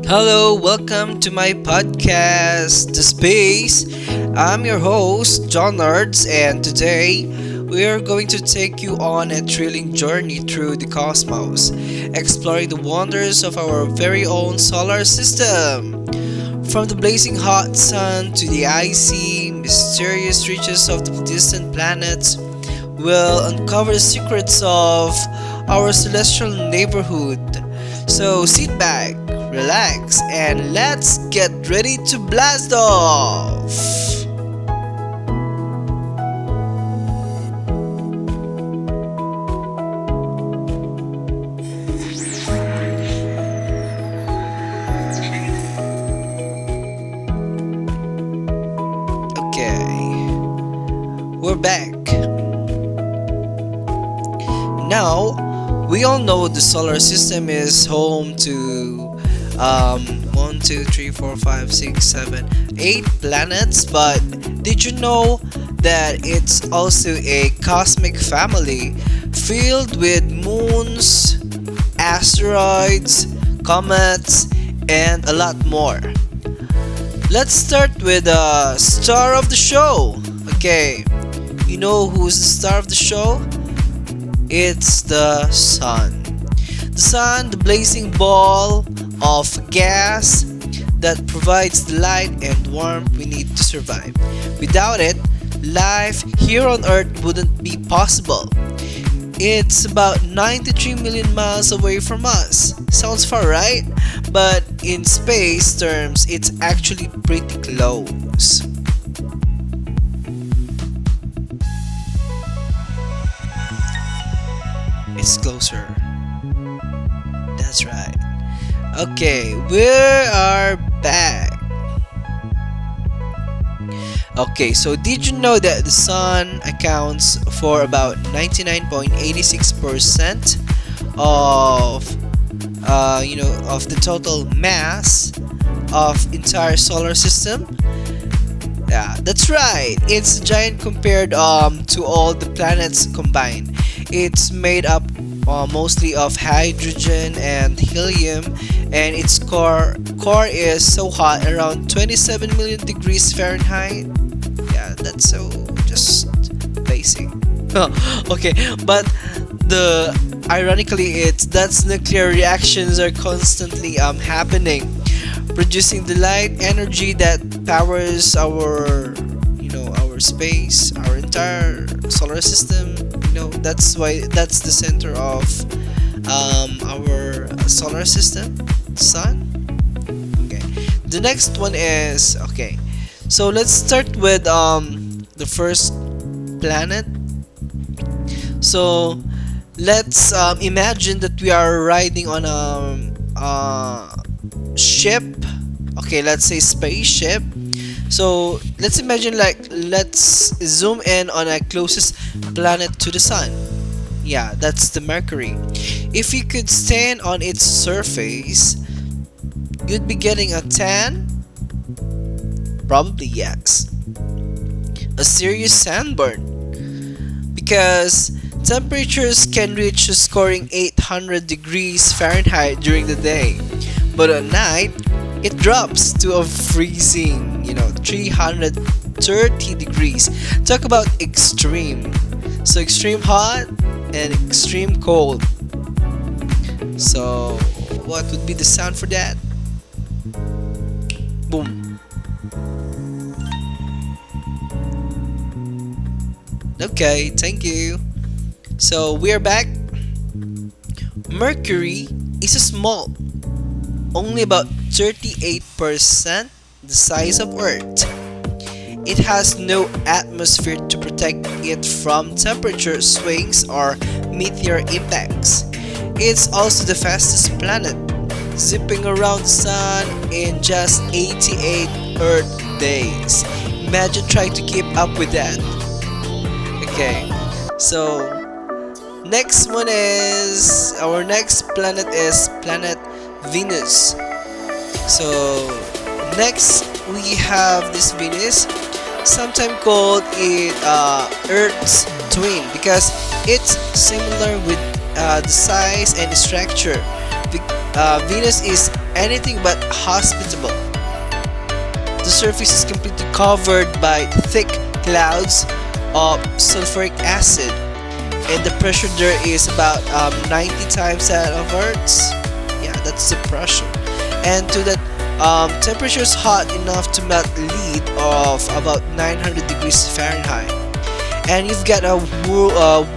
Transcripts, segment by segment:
Hello, welcome to my podcast, The Space. I'm your host, John Nards, and today we are going to take you on a thrilling journey through the cosmos, exploring the wonders of our very own solar system. From the blazing hot sun to the icy, mysterious reaches of the distant planets, we'll uncover the secrets of our celestial neighborhood. So sit back, relax, and let's get ready to blast off! Okay, we're back. Now, we all know the solar system is home to 1, 2, 3, 4, 5, 6, 7, 8 planets, but did you know that it's also a cosmic family filled with moons, asteroids, comets, and a lot more? Let's start with the star of the show. Okay, you know who's the star of the show? It's the sun. The sun, the blazing ball of gas that provides the light and warmth we need to survive. Without it, life here on Earth wouldn't be possible. It's about 93 million miles away from us. Sounds far, right? But in space terms, it's actually pretty close. It's closer. That's right. Okay, we are back. Okay, so did you know that the sun accounts for about 99.86% of of the total mass of entire solar system? Yeah, that's right. It's giant compared to all the planets combined. It's made up mostly of hydrogen and helium, and its core is so hot, around 27 million degrees Fahrenheit. Yeah, that's so just basic. Okay, but the ironically it's that's nuclear reactions are constantly happening, producing the light energy that powers our space, our entire solar system. That's why that's the center of our solar system, sun. Okay, the next one is okay. So let's start with the first planet. So let's imagine that we are riding on a ship. Okay, let's say spaceship. So let's imagine, let's zoom in on a closest planet to the sun. Yeah, that's the Mercury. If you could stand on its surface, you'd be getting a tan. Probably yes. A serious sunburn, because temperatures can reach a scoring 800 degrees Fahrenheit during the day, but at night it drops to a freezing 330 degrees. Talk about extreme. So extreme hot and extreme cold. So what would be the sound for that? Boom. Okay, thank you. So we're back. Mercury is a small, only about 38% the size of Earth. It has no atmosphere to protect it from temperature swings or meteor impacts. It's also the fastest planet, zipping around the sun in just 88 Earth days. Imagine trying to keep up with that. Okay, so our next planet is planet Venus. So next we have this Venus, sometimes called it Earth's twin, because it's similar with the size and structure. Venus is anything but hospitable. The surface is completely covered by thick clouds of sulfuric acid, and the pressure there is about 90 times that of Earth's. Yeah, that's the pressure. And to that, temperature is hot enough to melt lead of about 900 degrees Fahrenheit. And you've got a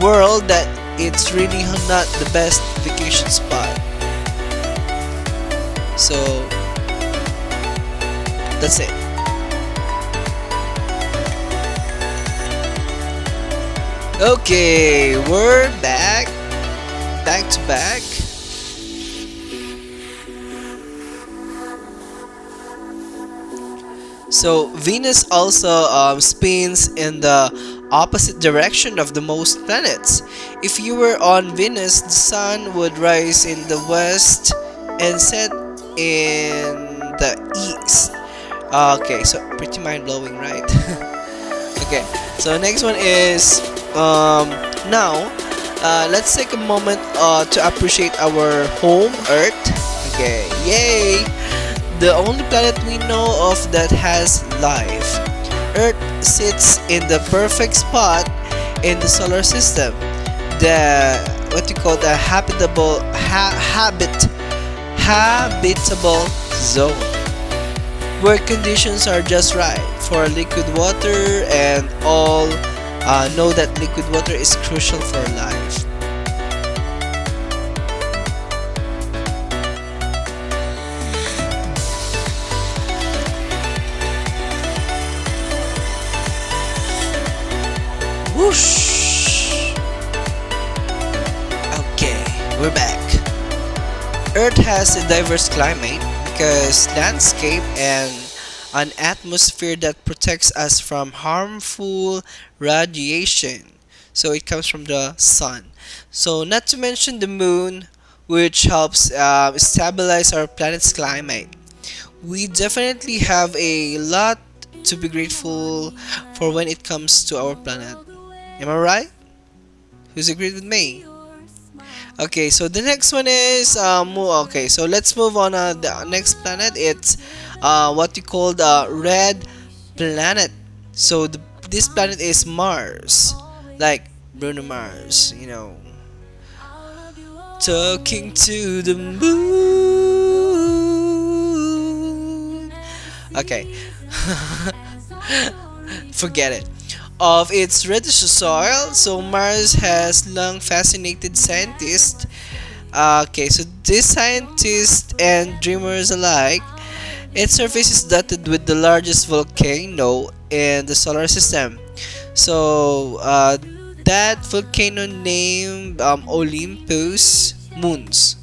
world that it's really not the best vacation spot. So that's it. Okay, we're back to back. So Venus also spins in the opposite direction of the most planets. If you were on Venus, the sun would rise in the west and set in the east. Okay, so pretty mind blowing, right? Okay, so next one is now let's take a moment to appreciate our home Earth. Okay, yay! The only planet we know of that has life. Earth sits in the perfect spot in the solar system. The what you call the habitable zone, where conditions are just right for liquid water, and all know that liquid water is crucial for life. Whoosh! Okay, we're back. Earth has a diverse climate because landscape and an atmosphere that protects us from harmful radiation. So it comes from the sun. So not to mention the moon, which helps stabilize our planet's climate. We definitely have a lot to be grateful for when it comes to our planet. Am I right? Who's agreed with me? Okay, so the next one is okay. So let's move on. The next planet, it's what you call the red planet. So this planet is Mars, like Bruno Mars. You know, talking to the moon. Okay, forget it. Of its reddish soil, so Mars has long fascinated scientists. Okay, so these scientists and dreamers alike, its surface is dotted with the largest volcano in the solar system. So that volcano named Olympus Mons,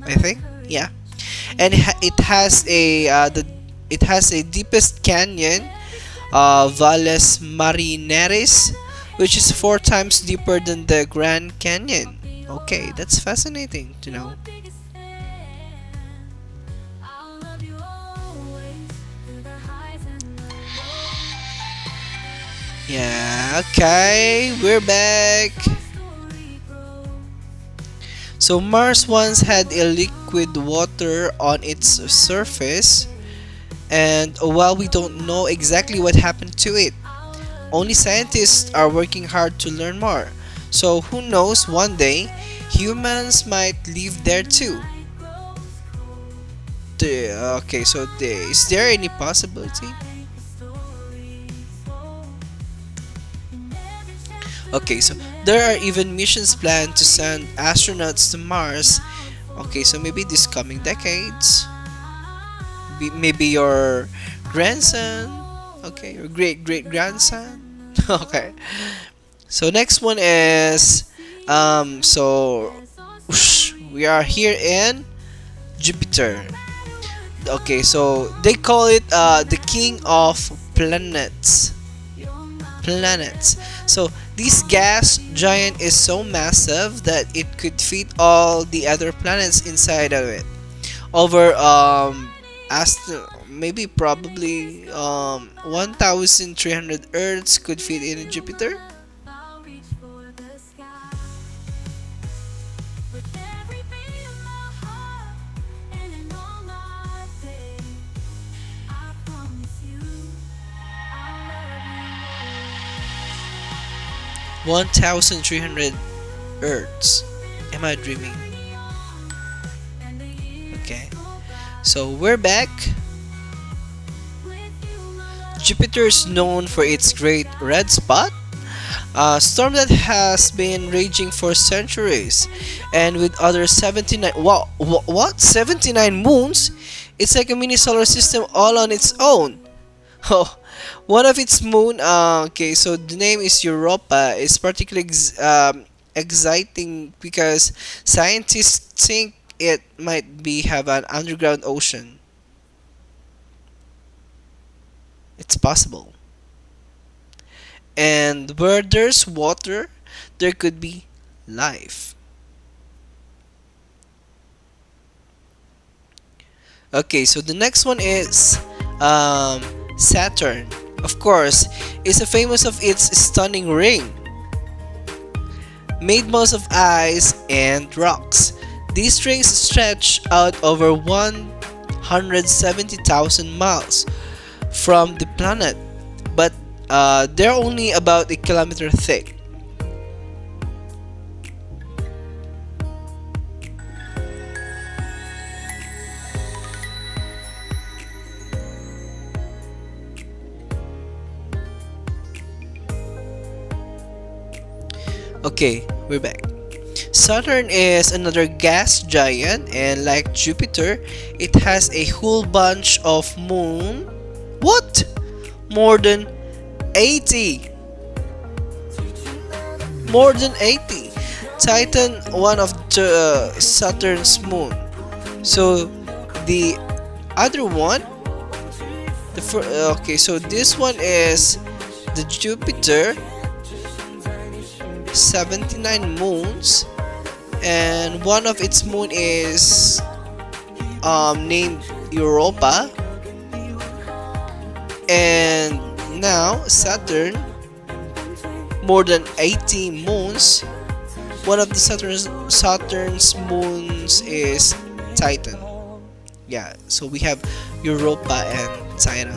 I think. Yeah, and it has a deepest canyon, Valles Marineris, which is 4 times deeper than the Grand Canyon. Okay, that's fascinating to know. Yeah, okay, we're back. So Mars once had a liquid water on its surface, and while we don't know exactly what happened to it, only scientists are working hard to learn more. So who knows, one day humans might live there too. Okay, so is there any possibility? Okay, so there are even missions planned to send astronauts to Mars. Okay, so maybe this coming decades. Maybe your grandson. Okay, your great grandson. Okay. So next one is so whoosh, we are here in Jupiter. Okay, so they call it the king of planets. Planets. So this gas giant is so massive that it could fit all the other planets inside of it. Over maybe probably 1,300 Earths could fit in Jupiter. 1,300 Earths. Am I dreaming? Okay, so we're back. Jupiter is known for its great red spot, a storm that has been raging for centuries, and with other 79 what 79 moons, it's like a mini solar system all on its own. Oh, one of its moon. Okay, so the name is Europa. Is particularly exciting because scientists think it might be have an underground ocean. It's possible. And where there's water, there could be life. Okay, so the next one is Saturn. Of course, it's a famous of its stunning ring, made most of ice and rocks. These rings stretch out over 170,000 miles from the planet, but they're only about a kilometer thick. Okay, we're back. Saturn is another gas giant, and like Jupiter, it has a whole bunch of moon. What? More than 80. More than 80. Titan, one of the Saturn's moon. So the other one, okay, so this one is the Jupiter, 79 moons, and one of its moon is named Europa. And now Saturn, more than 80 moons. One of the Saturn's moons is Titan. Yeah, so we have Europa and Titan.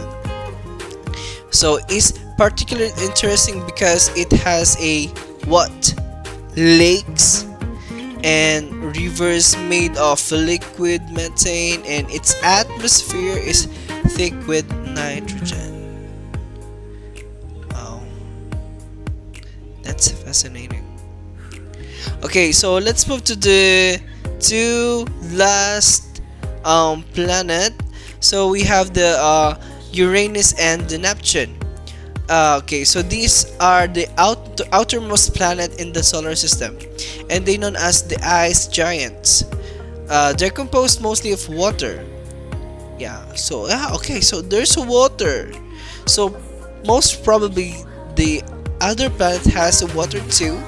So it's particularly interesting because it has a what? Lakes and rivers made of liquid methane, and its atmosphere is thick with nitrogen. Oh, that's fascinating. Okay, so let's move to the two last planet. So we have the Uranus and the Neptune. Okay, so these are the outermost planet in the solar system, and they known as the ice giants. They're composed mostly of water. Yeah, so okay, so there's water. So most probably the other planet has water too,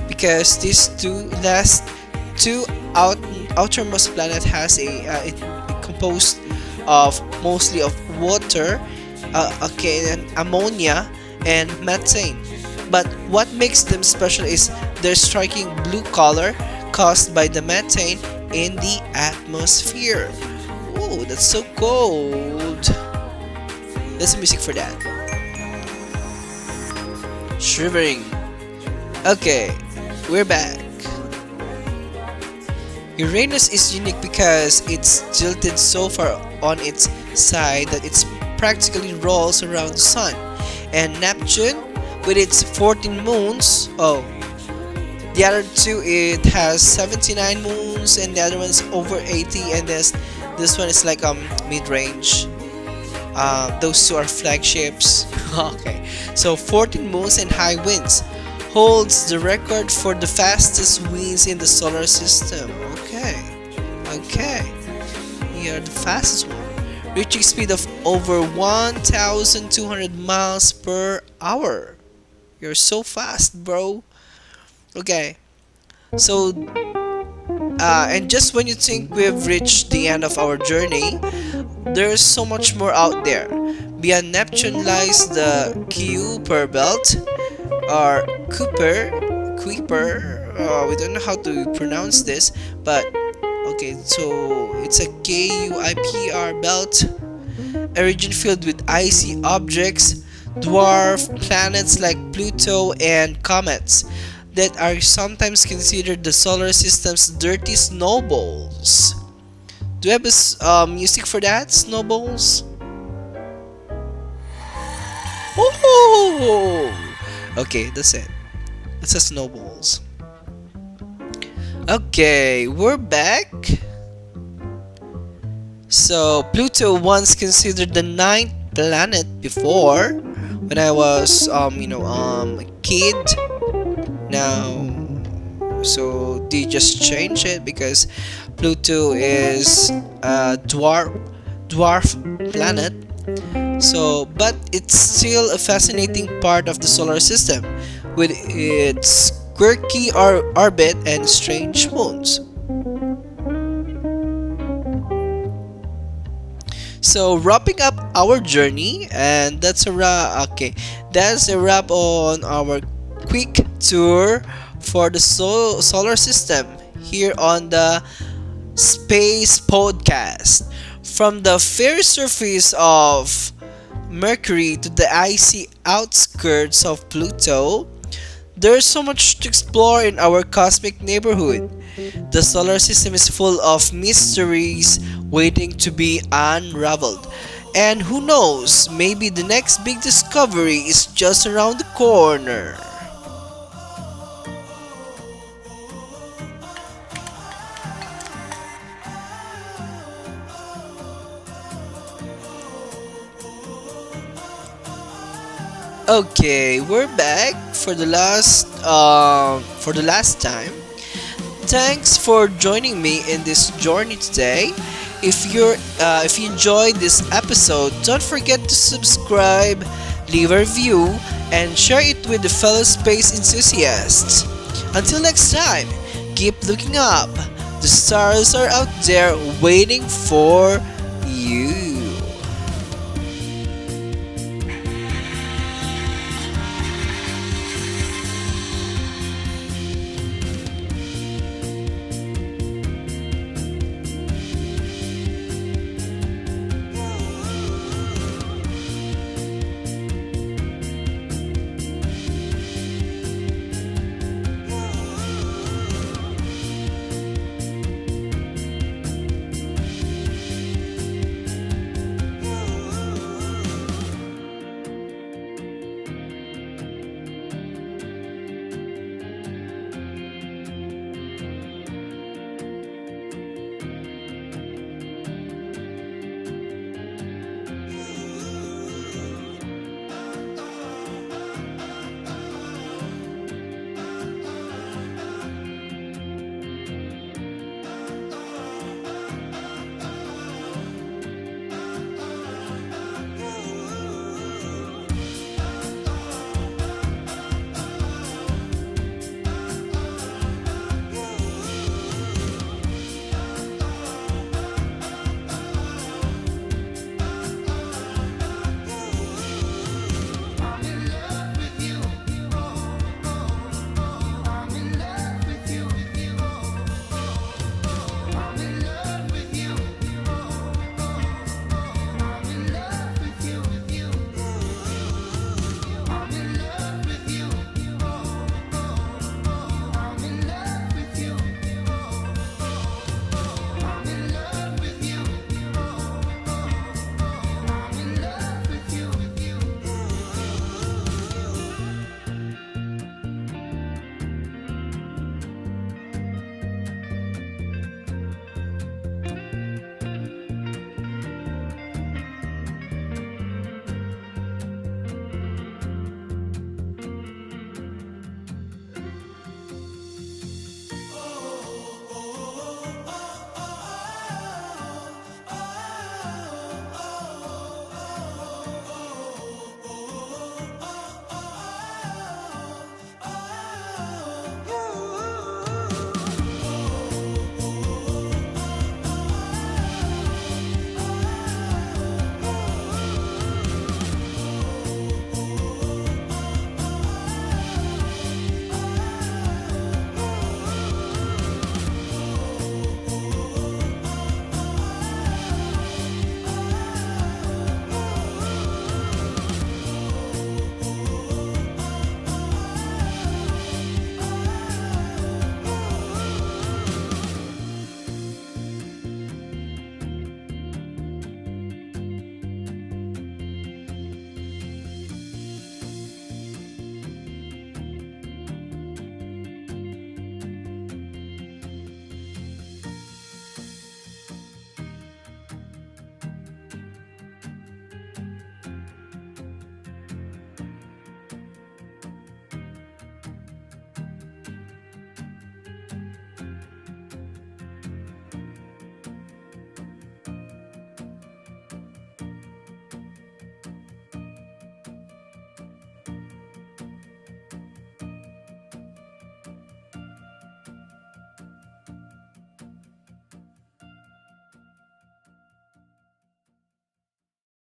because these two outermost planet has it composed of mostly of water, okay, and ammonia and methane. But what makes them special is their striking blue color caused by the methane in the atmosphere. Oh, that's so cold. There's music for that. Shivering. Okay, we're back. Uranus is unique because it's tilted so far on its side that it practically rolls around the sun. And Neptune, with its 14 moons, oh, the other two, it has 79 moons, and the other one's over 80, and this one is like mid-range. Those two are flagships. Okay, so 14 moons and high winds holds the record for the fastest winds in the solar system. Okay, you're the fastest one, reaching speed of over 1,200 miles per hour. You're so fast, bro. Okay, so and just when you think we've reached the end of our journey, there's so much more out there. Beyond Neptune lies the Kuiper belt, or Kuiper. We don't know how to pronounce this, but okay, so it's a Kuiper belt, a region filled with icy objects dwarf planets like Pluto and comets that are sometimes considered the solar system's dirty snowballs. Do you have music for that? Snowballs? Oh! Okay, that's it. It's a snowballs. Okay, we're back. So, Pluto once considered the ninth planet before when I was a kid. Now, so they just changed it because Pluto is a dwarf planet. So, but it's still a fascinating part of the solar system with its quirky orbit and strange moons. So, wrapping up our journey, and that's a wrap on our quick tour for the solar system here on the Space Podcast. From the fairy surface of Mercury to the icy outskirts of Pluto, there's so much to explore in our cosmic neighborhood. The solar system is full of mysteries waiting to be unraveled. And who knows, maybe the next big discovery is just around the corner. Okay, we're back for the last time. Thanks for joining me in this journey today. If you enjoyed this episode, don't forget to subscribe, leave a review, and share it with the fellow space enthusiasts. Until next time, keep looking up. The stars are out there waiting for you.